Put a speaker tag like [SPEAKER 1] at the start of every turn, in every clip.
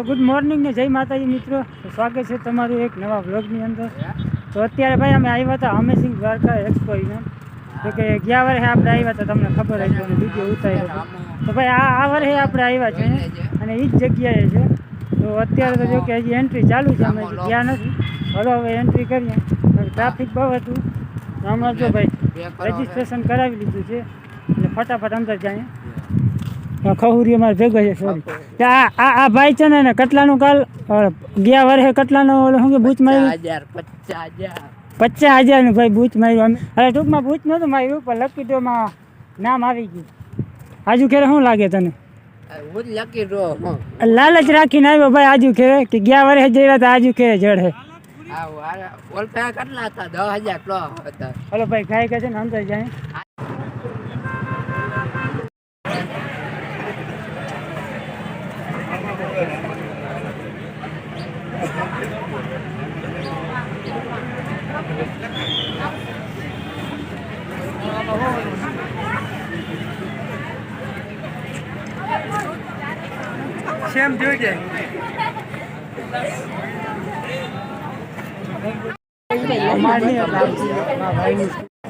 [SPEAKER 1] Good morning ને જય માતાજી મિત્રો, સ્વાગત છે તમારું એક નવા વ્લોગની અંદર। તો અત્યારે ભાઈ અમે આવ્યા હતા અમેઝિંગ દ્વારકા એક્સપો ઇવેન્ટ। તો કે ગયા વર્ષે આપણે આવ્યા હતા, તમને ખબર હતી અને વિડીયો ઉતાર્યો હતો। તો ભાઈ આ વર્ષે આપણે આવ્યા છે અને એ જ જગ્યાએ છે। તો અત્યારે તો જો કે હજી એન્ટ્રી ચાલુ છે, અમે ગયા નથી। હલો હવે એન્ટ્રી કરીએ, ટ્રાફિક બહુ હતું તો હમણાં જો ભાઈ રજીસ્ટ્રેશન કરાવી લીધું છે એટલે ફટાફટ અંદર જાય। ખહુરી અમારે ભેગો છે, સોરી। આ ભાઈ છે ને કેટલાનું કાલ ગયા વર્ષે કેટલાનો શું કે બૂચ માર્યું? 50,000 ભાઈ બૂચ માર્યું અમે। અરે ટૂંકમાં બૂચ નહોતું માર્યું પણ લકી ડ્રોમાં નામ આવી ગયું। આજુ ખેરે શું લાગે તને? લાલચ રાખીને આવ્યો ભાઈ આજુ ખેરે કે ગયા વર્ષે જઈ રહ્યા હતા, આજુ ખેરે જડે। હલો ભાઈ ગાય કે છે ને અંદર જાય। સેમ જોઈ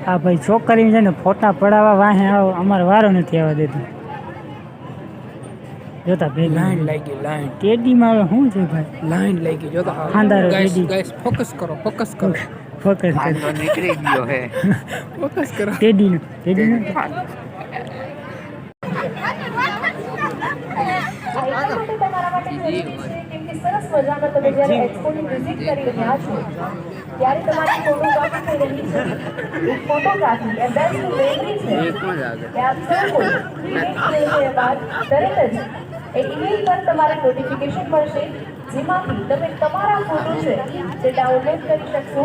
[SPEAKER 1] હા ભાઈ છોકરી છે ને ફોટા પડાવવા વાહે અમારે વારો નથી આવવા દેતો। જોતા ભાઈ લાઈન લાગી, લાઈન ટેડીમાં હવે શું છે ભાઈ? લાઈન લાગી જોતા ખાંદારો ટેડી। ગાઈસ ફોકસ કરો, ફોકસ કરો, ફોકસ કરો, નીકળી ગયો હે। ફોકસ કરો ટેડીનો, ટેડીનો
[SPEAKER 2] સરસ મજામાં તમે જ્યારે એક્સપોની વિઝિટ કરી રહ્યા છો ત્યારે તમારી ફોટોગ્રાફી થઈ રહી છે। એક ફોટોગ્રાફી એ બેસ્ટ મેમરી છે કે આપ સૌ કોઈ વિઝિટ કર્યા બાદ તરત જ એક ઈમેલ પર તમારે નોટિફિકેશન મળશે જેમાંથી તમે તમારા ફોટો છે તે ડાઉનલોડ કરી શકશો।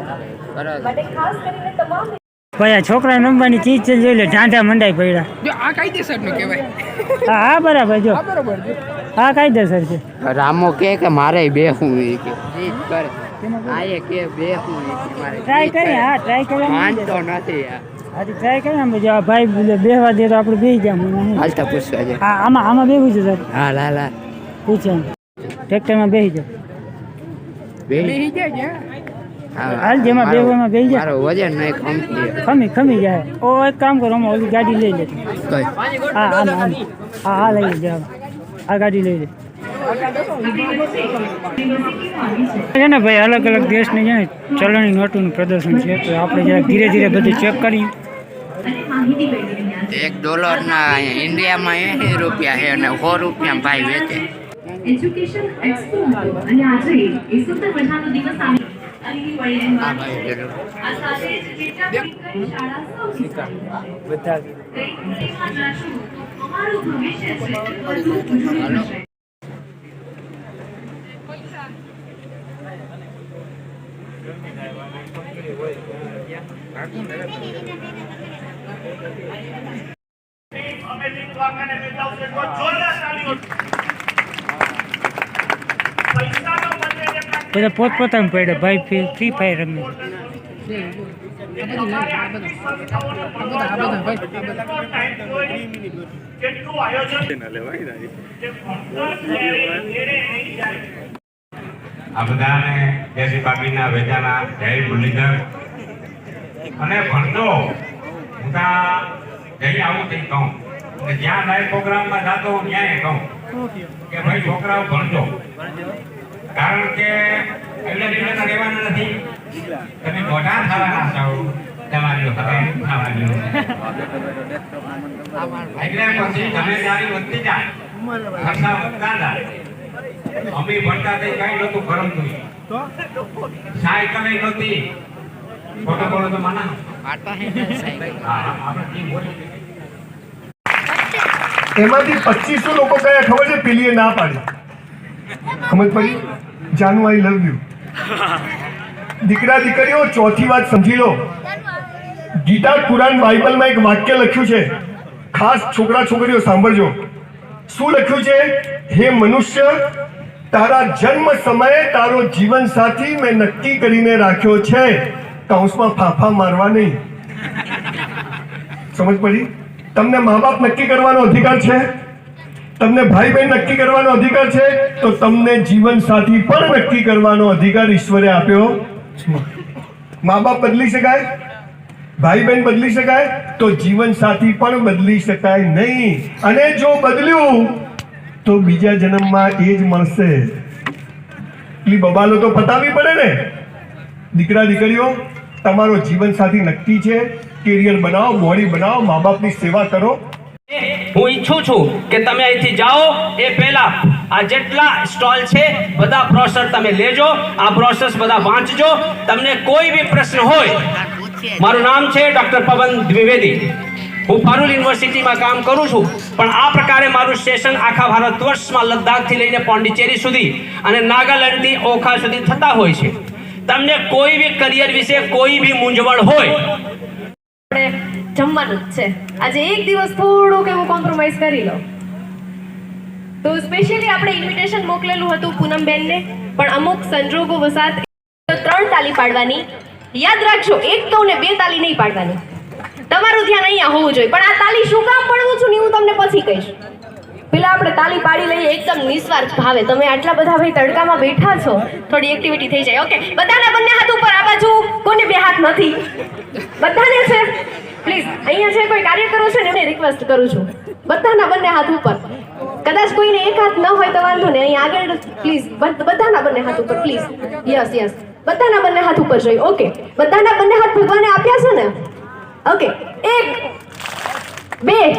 [SPEAKER 2] માટે ખાસ કરીને તમામ
[SPEAKER 1] ભાઈ આ છોકરા નંબરની ચીજ છે, જોઈ લે ઢાંઢા મંડાઈ પડ્યા।
[SPEAKER 3] જો આ કાયદેસરનું કહેવાય।
[SPEAKER 1] હા બરાબર, જો હા કાયદેસર છે।
[SPEAKER 4] રામો કે મારે બેહું કે આયે કે બેહું મારે
[SPEAKER 1] ટ્રાય કરી, હા ટ્રાય કરી
[SPEAKER 4] માનતો નથી યાર।
[SPEAKER 1] આજે ટ્રાય કરી આમ જો ભાઈ બેહવા દે તો આપણે બેહી જામ।
[SPEAKER 4] હાલતા પૂછવા છે।
[SPEAKER 1] હા આમાં બેહવું છે સર?
[SPEAKER 4] હા લા લા
[SPEAKER 1] પૂછે ટ્રેક્ટરમાં બેહી જાવ,
[SPEAKER 3] બેહી જાય
[SPEAKER 1] હાલ જેમાં બેહવામાં બેહી જાય।
[SPEAKER 4] મારો વજન નહીં
[SPEAKER 1] ખમી જાય। ઓ એક કામ કરો, અમે ઓલી ગાડી લઈ લે। હા હા લઈ જાવ, આ ગાડી લઈ લે છે ને ભાઈ। અલગ અલગ દેશની છે ને ચલણી નોટોનું પ્રદર્શન છે, તો આપણે જરાક ધીરે ધીરે બધું ચેક કરીએ।
[SPEAKER 4] $1 ના ઇન્ડિયામાં 80 રૂપિયા છે અને 100 રૂપિયા ભાઈ વેચે।
[SPEAKER 2] એજ્યુકેશન એક્સપો અને આજે એ સુંદર મજાનો દિવસ આવે
[SPEAKER 4] આ ભાઈ જરૂર
[SPEAKER 2] આ સાથે જ કેટલા શાળા
[SPEAKER 1] બધા
[SPEAKER 2] અમારું ભવિષ્ય છે
[SPEAKER 1] બધા પોતપોતાનું પડ્યા ભાઈ, ફ્રી ફાયર રમે।
[SPEAKER 5] આ બધાને જયશ્રી બાપીના વેચાના જય મુરલીધર અને ભણતો હું જઈ આવું થઈ કહું અને જ્યાં લાઈવ પ્રોગ્રામમાં જાતો હું ત્યાં કહું કે ભાઈ છોકરાઓ ભણજો, કારણ કે એટલે રહેવાના નથી, તમે મોટા થવાના છો, તમારી થવાની એટલે પછી જમેદારી વધતી જાય, ખર્ચા વધતા જાય। અમે ભણતા થઈ કઈ નતું કરમતું, સાયકલ નહોતી, ફોટો બોલો તો માના
[SPEAKER 6] એમાંથી 2500 લોકો કયા ખબર છે? પેલીએ ના પાડી, સમજ પડી? જાનુ આઈ લવ યુ। દીકરા દીકરીઓ ચોથી વાત સમજી લો, ગીતા કુરાન બાઇબલમાં એક વાક્ય લખ્યું છે, ખાસ છોકરા છોકરીઓ સાંભળજો। શું લખ્યું છે? હે મનુષ્ય, તારા જન્મ સમયે તારો જીવન સાથી મેં નક્કી કરીને રાખ્યો છે, કૌંસમાં ફાફા મારવા નહીં। સમજ પડી? તમને મા બાપ નક્કી કરવાનો અધિકાર છે? તમને ભાઈ બહેન નક્કી કરવાનો અધિકાર છે, તો તમને જીવન સાથી પણ નક્કી કરવાનો અધિકાર ઈશ્વરે આપ્યો છે. મા બાપ બદલી શકાય, ભાઈ બહેન બદલી શકાય, તો જીવન સાથી પણ બદલી શકાય નહીં. અને જો બદલ્યું તો બીજા જન્મમાં એ જ મળશે. એટલી બબાલો તો પતાવી પડે ને. દીકરા દીકરીઓ, તમારો જીવન સાથી નક્કી છે. કેરિયર બનાવો, બોડી બનાવો, મા બાપની સેવા કરો.
[SPEAKER 7] હું ઈચ્છું છું કે તમે અહીંથી જાઓ એ પહેલા આ જેટલા સ્ટોલ છે બધા બ્રોશર તમે લેજો, આ બ્રોશર્સ બધા વાંચજો. તમને કોઈ બી પ્રશ્ન હોય, મારું નામ છે ડોક્ટર પવન દ્વિવેદી. હું પારુલ યુનિવર્સિટીમાં કામ કરું છું, પણ આ પ્રકારે મારું સ્ટેશન આખા ભારત વર્ષમાં લદ્દાખથી લઈને પોંડિચેરી સુધી અને નાગાલેન્ડથી ઓખા સુધી થતા હોય છે. તમને કોઈ બી કરિયર વિશે કોઈ બી મૂંઝવણ હોય,
[SPEAKER 2] જમવાનું જ છે. આજે એક દિવસ થોડુંક એવું કોમ્પ્રોમાઇઝ કરી લો. તો સ્પેશિયલી આપણે ઇન્વિટેશન મોકલેલું હતું પૂનમબેનને, પણ અમુક સંજોગો વસાત 3 તાલી પાડવાની. યાદ રાખજો, 1 કહું ને 2 તાલી નહીં પાડવાની. તમારું ધ્યાન અહીંયા હોવું જોઈએ. પણ આ તાલી શું કામ પાડવું છું ને હું તમને પછી કહીશ. પેલા આપણે તાલી પાડી લઈએ એકદમ નિસ્વાર્થ ભાવે. તમે આટલા બધા ભાઈ તડકામાં બેઠા છો, થોડી એક્ટિવિટી થઈ જાય. ઓકે, બધાના બંને હાથ ઉપર. આ બાજુ કોને 2 હાથ નથી? બધાને છે? પ્લીઝ, અહીંયા જે કોઈ કાર્યકરો છે ને એમને રિક્વેસ્ટ કરું છું, બધાના બંને હાથ ઉપર. કદાચ કોઈને 1 હાથ ન હોય તો વાંધો નહીં, અહીં આગળ પ્લીઝ બધાના બંને હાથ ઉપર પ્લીઝ. યસ યસ, બધાના બંને હાથ ઉપર જોઈએ. ઓકે, બધાના બંને હાથ ભગવાને આપ્યા છે ને? ઓકે, 1 2.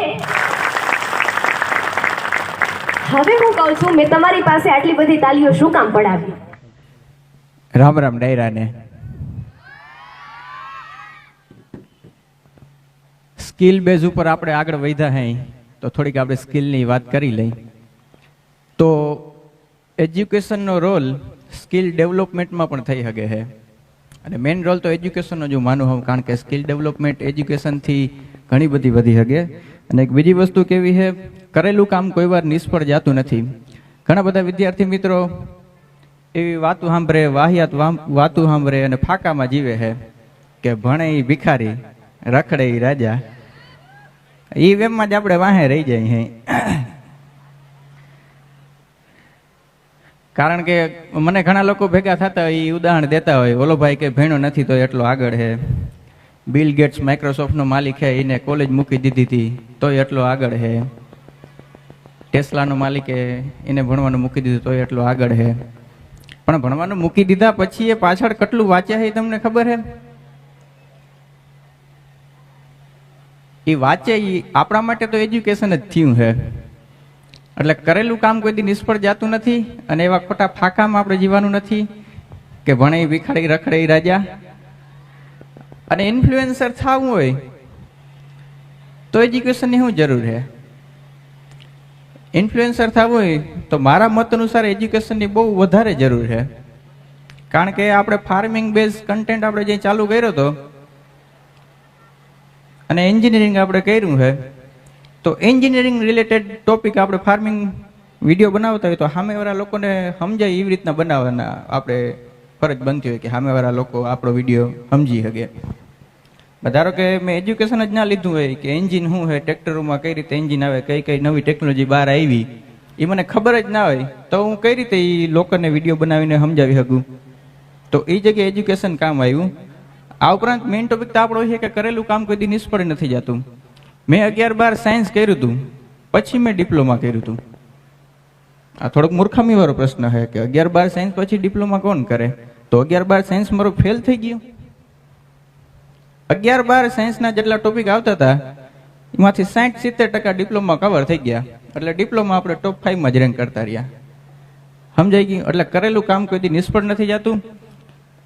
[SPEAKER 2] હવે હું કહું છું, મેં તમારી પાસે આટલી બધી તાલીઓ શું કામ પડાવી?
[SPEAKER 8] રામ રામ ડાયરાને. સ્કિલ બેઝ ઉપર આપણે આગળ વધ્યા હૈ, તો થોડીક આપણે સ્કિલની વાત કરી લઈ. તો એજ્યુકેશનનો રોલ સ્કિલ ડેવલપમેન્ટમાં પણ થઈ શકે છે, અને મેઇન રોલ તો એજ્યુકેશનનો જ માનું હું, કારણ કે સ્કિલ ડેવલપમેન્ટ એજ્યુકેશનથી ઘણી બધી વધી શકે. અને એક બીજી વસ્તુ કેવી છે, કરેલું કામ કોઈ વાર નિષ્ફળ જતું નથી. ઘણા બધા વિદ્યાર્થી મિત્રો એવી વાતું સાંભળે, વાહિયાત વાતું સાંભળે અને ફાકામાં જીવે છે કે ભણે ઈ ભિખારી, રખડે ઈ રાજા. એ વેમમાં જ આપણે વાહે રહી જાય છે. કારણ કે મને ઘણા લોકો ભેગા થતા હોય, એ ઉદાહરણ દેતા હોય, ઓલો ભાઈ કે ભણ્યો નથી તો એટલો આગળ છે. બિલ ગેટ્સ માઇક્રોસોફ્ટનો માલિક છે, એને કોલેજ મૂકી દીધી હતી તોય એટલો આગળ છે. ટેસ્લાનો માલિક એને ભણવાનું મૂકી દીધું તોય એટલો આગળ છે. પણ ભણવાનું મૂકી દીધા પછી એ પાછળ કેટલું વાંચ્યા છે તમને ખબર છે? એ વાંચે એ આપણા માટે તો એજ્યુકેશન જ થયું છે. એટલે કરેલું કામ કોઈ દી નિષ્ફળ જતું નથી, અને એવા ખોટા ફાંકામાં આપણે જીવાનું નથી કે ભણે ભિખારી રખડે રાજા. અને ઇન્ફ્લુએન્સર થવું હોય તો એજ્યુકેશનની શું જરૂર છે? ઇન્ફ્લુએન્સર થવું હોય તો મારા મત અનુસાર એજ્યુકેશનની બહુ વધારે જરૂર છે. કારણ કે આપણે ફાર્મિંગ બેઝ કન્ટેન્ટ આપણે જે ચાલુ કર્યો હતો અને એન્જિનિયરિંગ આપણે કર્યું છે, તો એન્જિનિયરિંગ રિલેટેડ ટોપિક આપણે ફાર્મિંગ વિડીયો બનાવતા હોય તો સામેવાળા લોકોને સમજાય એવી રીતના બનાવવાના આપણે ફરજ બનતી હોય કે સામેવાળા લોકો આપણો વિડીયો સમજી શકે. ધારો કે મેં એજ્યુકેશન જ ના લીધું હોય કે એન્જિન શું છે, ટ્રેક્ટરોમાં કઈ રીતે એન્જિન આવે, કઈ કઈ નવી ટેકનોલોજી બહાર આવી, એ મને ખબર જ ના હોય તો હું કઈ રીતે એ લોકોને વિડીયો બનાવીને સમજાવી શકું? તો એ જગ્યાએ એજ્યુકેશન કામ આવ્યું. આ ઉપરાંત મેઇન ટોપિક તો આપણો છે કે કરેલું કામ કોઈ દી નિષ્ફળ નથી જતું. મેં 11-12 સાયન્સ કર્યું હતું, પછી મેં ડિપ્લોમા કર્યું હતું. આ થોડોક મૂર્ખામી વાળો પ્રશ્ન છે કે 11-12 સાયન્સ પછી ડિપ્લોમા કોણ કરે? તો 11-12 સાયન્સ મારો ફેલ થઈ ગયું. 11-12 સાયન્સના જેટલા ટોપિક આવતા હતા એમાંથી 60-70% ડિપ્લોમા કવર થઈ ગયા. એટલે ડિપ્લોમા આપણે ટોપ 5માં જ રેન્ક કરતા રહ્યા. સમજાઈ ગયું? એટલે કરેલું કામ કોઈ દી નિષ્ફળ નથી જતું.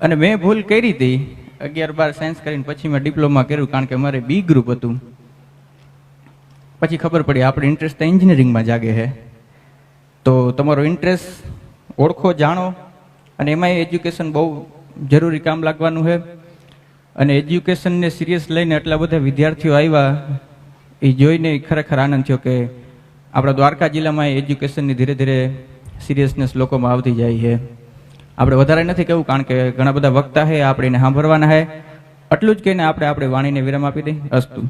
[SPEAKER 8] અને મેં ભૂલ કરી હતી, 11-12 સાયન્સ કરીને પછી મેં ડિપ્લોમા કર્યું, કારણ કે મારે બી ગ્રુપ હતું. પછી ખબર પડી આપણે ઇન્ટરેસ્ટ એન્જિનિયરિંગમાં જાગે છે. તો તમારો ઇન્ટરેસ્ટ ઓળખો, જાણો, અને એમાં એજ્યુકેશન બહુ જરૂરી કામ લાગવાનું છે. અને એજ્યુકેશનને સિરિયસ લઈને એટલા બધા વિદ્યાર્થીઓ આવ્યા, એ જોઈને ખરેખર આનંદ થયો કે આપણા દ્વારકા જિલ્લામાં એજ્યુકેશનની ધીરે ધીરે સિરિયસનેસ લોકોમાં આવતી જાય છે. આપણે વધારે નથી કહેવું, કારણ કે ઘણા બધા વક્તા છે, આપણે એને સાંભળવાના છે. આટલું જ કહીને આપણે વાણીને વિરામ આપી દઈએ. અસ્તુ.